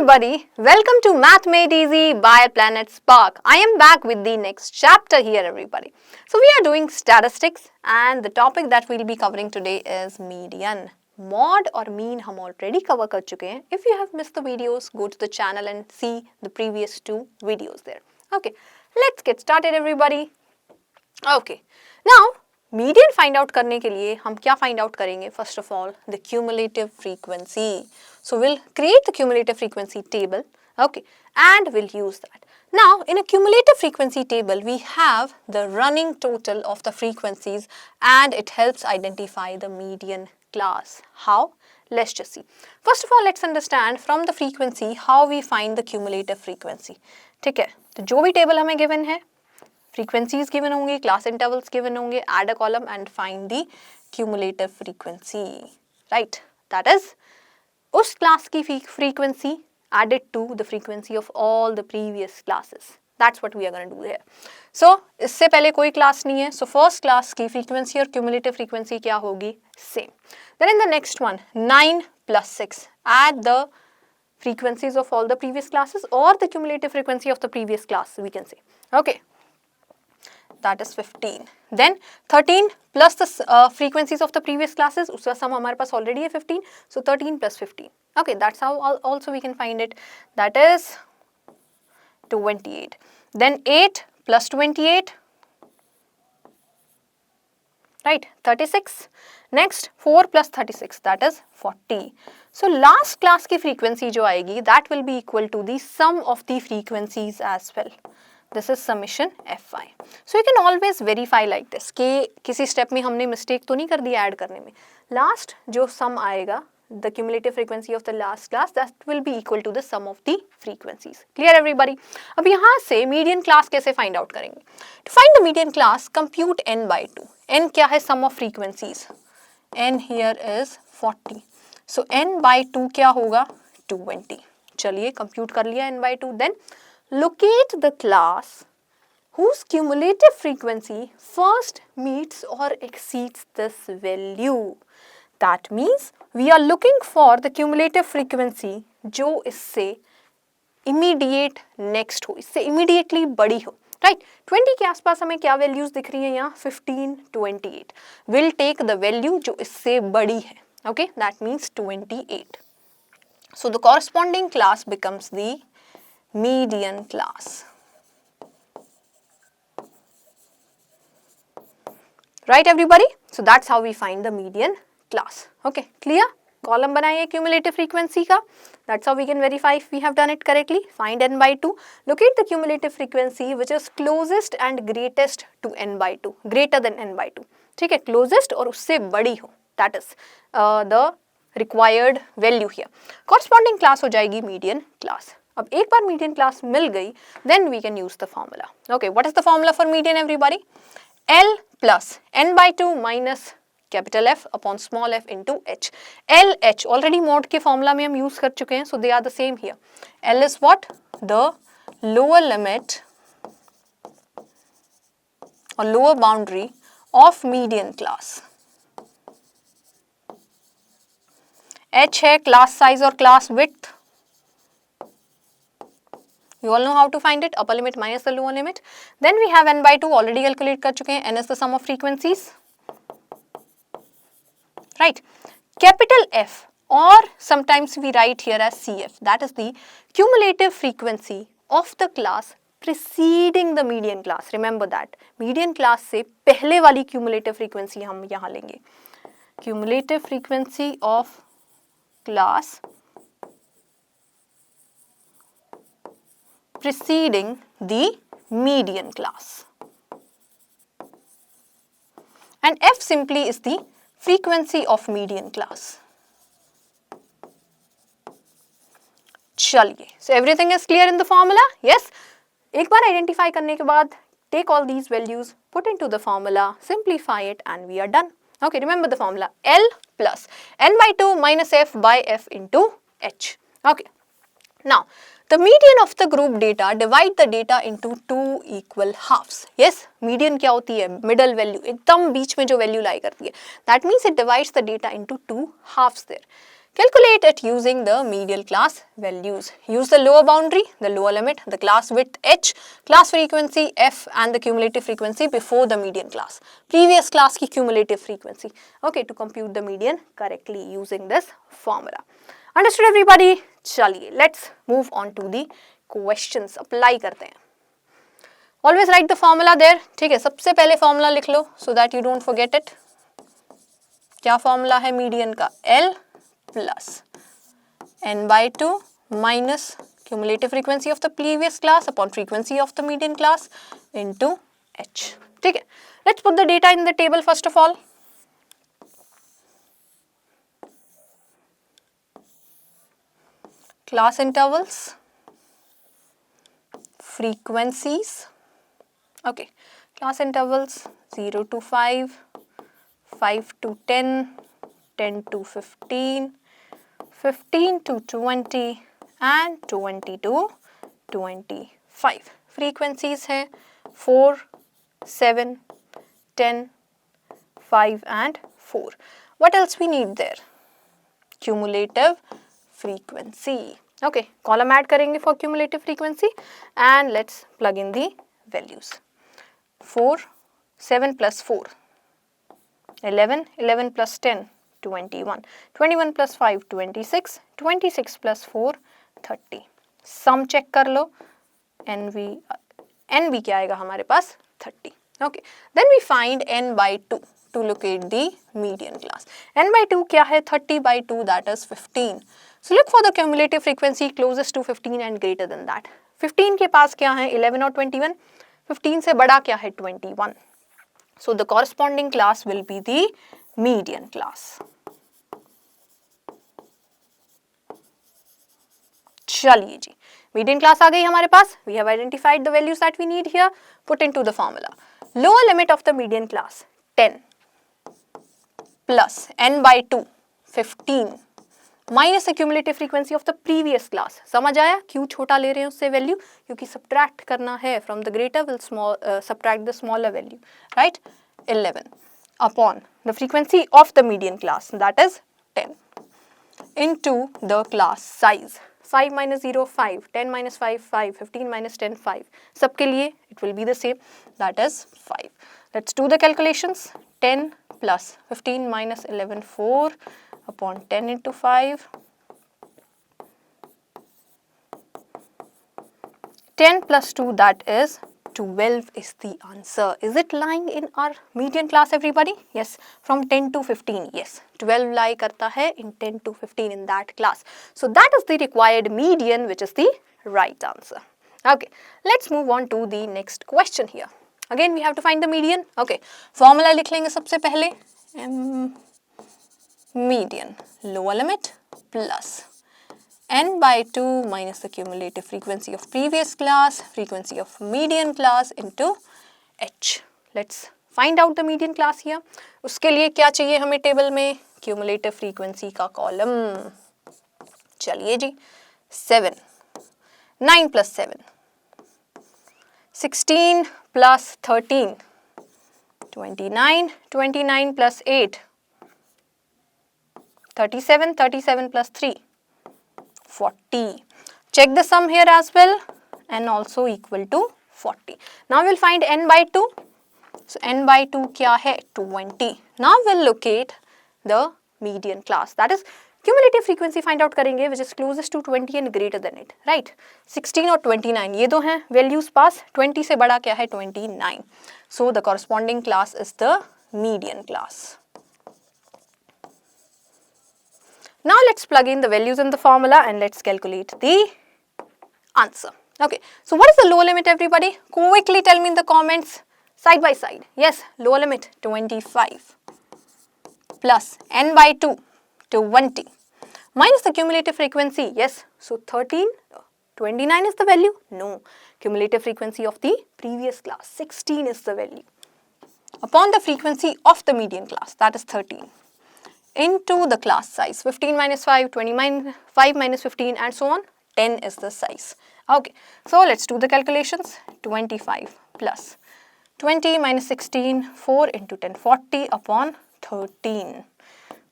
everybody, welcome to Math Made Easy by Planet Spark. I am back with the next chapter here everybody. So we are doing statistics and the topic that we will be covering today is median. Mod और mean हम already cover कर चुके हैं. If you have missed the videos, go to the channel and see the previous two videos there. Okay, let's get started everybody. Okay, now median find out करने के लिए हम क्या फाइंड आउट करेंगे? First of all the cumulative frequency. So will create the cumulative frequency table, okay, and we'll use that. Now in a cumulative frequency table we have the running total of the frequencies and it helps identify the median class. How? Let's just see. First of all let's understand from the frequency how we find the cumulative frequency. ठीक है, तो जो भी table हमें given है, frequencies given होंगे, class intervals given होंगे, add a column and find the cumulative frequency, right? That is उस class की frequency added to the frequency of all the previous classes. That's what we are going to do here. So इससे पहले कोई class नहीं है, so first class की frequency और cumulative frequency क्या होगी? Same. Then in the next one 9 plus 6, add the frequencies of all the previous classes or the cumulative frequency of the previous class we can say. Okay, that is 15. Then 13 plus the frequencies of the previous classes, उसका sum हमारे पास already है 15, so 13 plus 15. Okay, that's how also we can find it. That is 28. Then 8 plus 28, right? 36. Next 4 plus 36, that is 40. So last class की frequency जो आएगी, that will be equal to the sum of the frequencies as well. This is summation fi. So you can always verify like this कि किसी step में हमने mistake तो नहीं कर दिया add करने में. Last जो sum आएगा, the cumulative frequency of the last class, that will be equal to the sum of the frequencies. Clear everybody? अब यहाँ से median class कैसे find out करेंगे? To find the median class, compute n by 2. n क्या है? Sum of frequencies. n here is 40. So n by 2 क्या होगा? 220. चलिए compute कर लिया n by 2. Then locate the class whose cumulative frequency first meets or exceeds this value. That means we are looking for the cumulative frequency जो इससे immediate next हो, इससे immediately बड़ी हो, right? 20 के आसपास हमें क्या values दिख रही हैं यहाँ? 15, 28. We'll take the value जो इससे बड़ी है, okay? That means 28. So the corresponding class becomes the median class. Right everybody? So that's how we find the median class. Okay, clear? Column बनाइए cumulative frequency का. That's how we can verify if we have done it correctly. Find n by 2. Locate the cumulative frequency which is closest and greatest to n by 2. Greater than n by 2. ठीक है, closest और उससे बड़ी हो. That is the required value here. Corresponding class हो जाएगी median class. अब एक बार median class मिल गई, then we can use the formula. Okay, what is the formula for median everybody? L plus n by 2 minus capital F upon small f into h. L, h already mod के formula में हम use कर चुके हैं, so they are the same here. L is what? The lower limit or lower boundary of median class. H है class size or class width. You all know how to find it, upper limit minus the lower limit. Then we have n by 2 already calculate कर चुके हैं, n is the sum of frequencies, right? Capital F or sometimes we write here as CF, that is the cumulative frequency of the class preceding the median class. Remember that, median class से पहले वाली cumulative frequency हम यहाँ लेंगे. Cumulative frequency of class preceding the median class, and F simply is the frequency of median class. चलिए, so everything is clear in the formula? Yes. एक बार identify करने के बाद take all these values, put into the formula, simplify it and we are done. Okay, remember the formula, L plus n by 2 minus f by f into h. Okay, now the median of the group data, divide the data into two equal halves. Yes, median क्या होती है? Middle value, एकदम बीच में जो value lie करती है. That means it divides the data into two halves there. Calculate it using the median class values. Use the lower boundary, the lower limit, the class width h, class frequency f and the cumulative frequency before the median class. Previous class की cumulative frequency. Okay, to compute the median correctly using this formula. Understood everybody? चलिए, let's move on to the questions. Apply करते हैं. Always write the formula there. ठीक है, सबसे पहले formula लिख लो so that you don't forget it. क्या formula है median का? L plus n by 2 minus cumulative frequency of the previous class upon frequency of the median class into h. ठीक है, let's put the data in the table first of all. Class intervals, frequencies, okay, class intervals 0 to 5, 5 to 10, 10 to 15, 15 to 20 and 20 to 25. Frequencies है 4, 7, 10, 5 and 4. What else we need there? Cumulative frequency. Okay, column add करेंगे for cumulative frequency and let's plug in the values. 4, 7 plus 4, 11, 11 plus 10, 21, 21 plus 5, 26, 26 plus 4, 30. Sum check कर लो, NB क्या आएगा हमारे पास? 30. Okay, then we find n by 2 to locate the median class. n by 2 क्या है? 30 by 2, that is 15. So look for the cumulative frequency closest to 15 and greater than that. 15 के पास क्या है? 11 और 21. 15 से बड़ा क्या है? 21. So the corresponding class will be the median class. चलिए जी, median class आ गई हमारे पास. We have identified the values that we need here. Put into the formula. Lower limit of the median class 10 plus n by 2 15 minus the cumulative frequency of the previous class. समझ आया क्यों छोटा ले रहे हैं उससे वैल्यू? क्योंकि subtract करना है. From the greater will subtract the smaller value, right? 11 upon the frequency of the median class, that is 10, into the class size. 5 minus 0 5, 10 minus 5 5, 15 minus 10 5. सबके लिए it will be the same, that is 5. Let's do the calculations. 10 plus 15 minus 11 4 upon 10 into 5. 10 plus 2, that is 12 is the answer. Is it lying in our median class everybody? Yes, from 10 to 15. Yes, 12 lie करता है in 10 to 15 in that class. So that is the required median, which is the right answer. Okay, let's move on to the next question here. Again we have to find the median. Okay, formula लिख लेंगे सबसे पहले. Median, lower limit plus n by 2 minus the cumulative frequency of previous class, frequency of median class into h. Let's find out the median class here. उसके लिए क्या चाहिए हमें table में? Cumulative frequency का कॉलम. चलिए जी, 7, 9 plus 7, 16 plus 13, 29, 29 plus 8, 37, 37 plus 3, 40. Check the sum here as well and also equal to 40. Now we'll find n by 2. So n by 2 क्या है? 20. Now we'll locate the median class. That is cumulative frequency find out करेंगे which is closest to 20 and greater than it. Right? 16 और 29 ये दो हैं values पास. 20 से बड़ा क्या है? 29. So the corresponding class is the median class. Now let's plug in the values in the formula and let's calculate the answer. Okay, so what is the lower limit everybody? Quickly tell me in the comments side by side. Yes, lower limit 25 plus n by 2 20 minus the cumulative frequency. Yes, so 13, 29 is the value? No, cumulative frequency of the previous class 16 is the value upon the frequency of the median class, that is 13. Into the class size, 15 minus 5, 5 minus 15 and so on, 10 is the size. Okay, so let's do the calculations. 25 plus 20 minus 16, 4 into 10, 40 upon 13.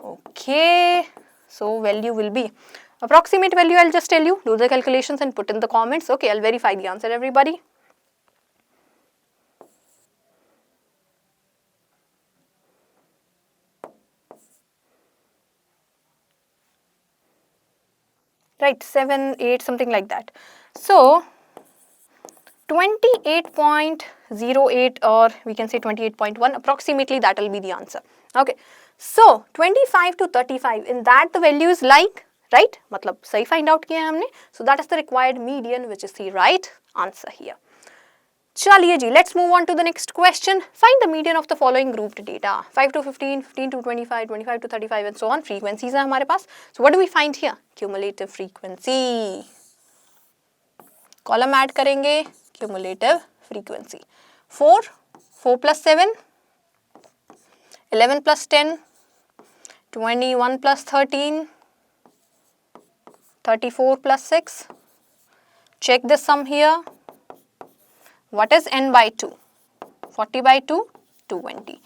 Okay, So value will be approximate value. I'll just tell you. Do the calculations and put in the comments. Okay, I'll verify the answer, everybody. Right, 7, 8, something like that. So 28.08, or we can say 28.1, approximately that will be the answer. Okay, so 25 to 35, in that the value is like, right, मतलब सही find out किया है हमने. So that is the required median, which is the right answer here. चलिए जी, let's move on to the next question. Find the median of the following grouped data. 5 to 15, 15 to 25, 25 to 35 and so on. Frequencies है हमारे पास. So what do we find here? Cumulative frequency. Column add करेंगे, cumulative frequency. 4, 4 plus 7, 11 plus 10, 21 plus 13, 34 plus 6. Check this sum here. What is n by 2? 40 by 2, 220.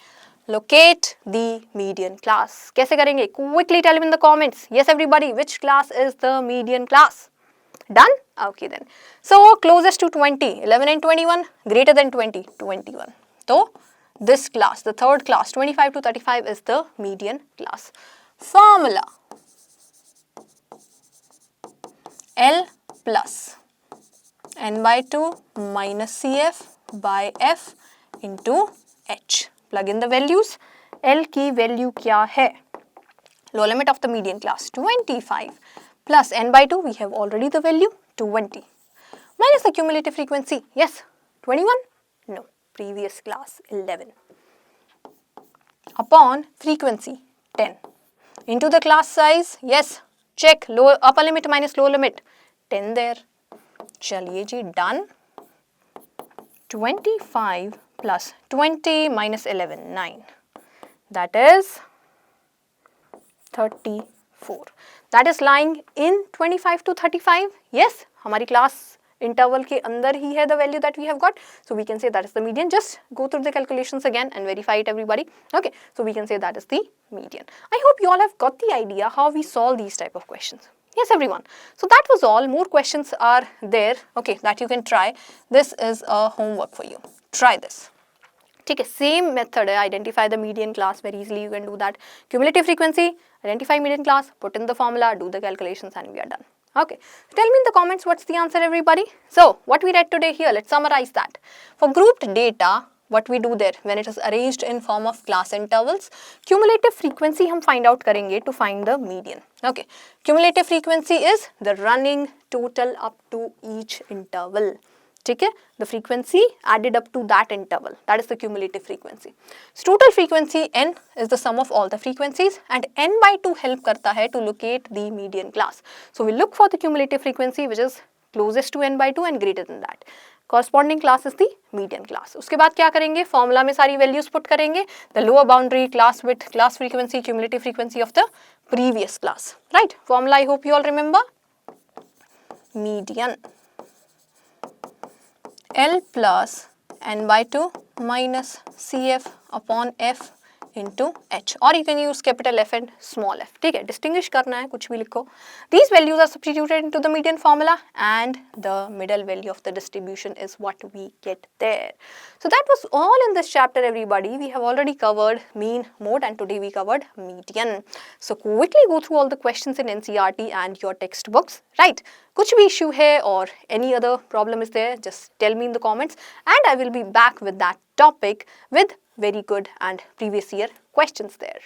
Locate the median class. कैसे करेंगे? Quickly tell me in the comments. Yes, everybody, which class is the median class? Done? Okay then. So closest to 20, 11 and 21, greater than 20, 21. So this class, the third class, 25 to 35 is the median class. Formula: L plus n by 2 minus CF by F into H. Plug in the values. L की value क्या है? Lower limit of the median class 25 plus n by 2, we have already the value 220. Minus the cumulative frequency. Yes, 21? No, previous class 11. Upon frequency 10. Into the class size. Yes, check lower upper limit minus lower limit 10 there. चलिए जी, done. 25 plus 20 minus 11, 9. That is 34. That is lying in 25 to 35. Yes, हमारी class interval के अंदर ही है the value that we have got. So we can say that is the median. Just go through the calculations again and verify it, everybody. Okay, so we can say that is the median. I hope you all have got the idea how we solve these type of questions. Yes, everyone. So that was all. More questions are there, okay, that you can try. This is a homework for you. Try this. ठीक है, same method है. Identify the median class. Very easily you can do that. Cumulative frequency, identify median class, put in the formula, do the calculations, and we are done. Okay, tell me in the comments what's the answer, everybody. So what we read today here, let's summarize that. For grouped data, what we do there when it is arranged in form of class intervals, cumulative frequency हम find out करेंगे to find the median. Okay, cumulative frequency is the running total up to each interval. ठीक है, the frequency added up to that interval, that is the cumulative frequency. So total frequency n is the sum of all the frequencies, and n by 2 help करता है to locate the median class. So we look for the cumulative frequency which is closest to n by 2 and greater than that. Corresponding class is the median class. उसके बाद क्या करेंगे? Formula में सारी values put करेंगे. The lower boundary, class width, class frequency, cumulative frequency of the previous class. Right? Formula I hope you all remember. Median. L plus n by 2 minus CF upon F into H, or you can use capital F and small f. ठीक है, distinguish करना है, कुछ भी लिखो. These values are substituted into the median formula and the middle value of the distribution is what we get there. So that was all in this chapter, everybody. We have already covered mean, mode, and today we covered median. So quickly go through all the questions in NCERT and your textbooks, right? कुछ भी issue है or any other problem is there, just tell me in the comments and I will be back with that topic with very good and previous year questions there.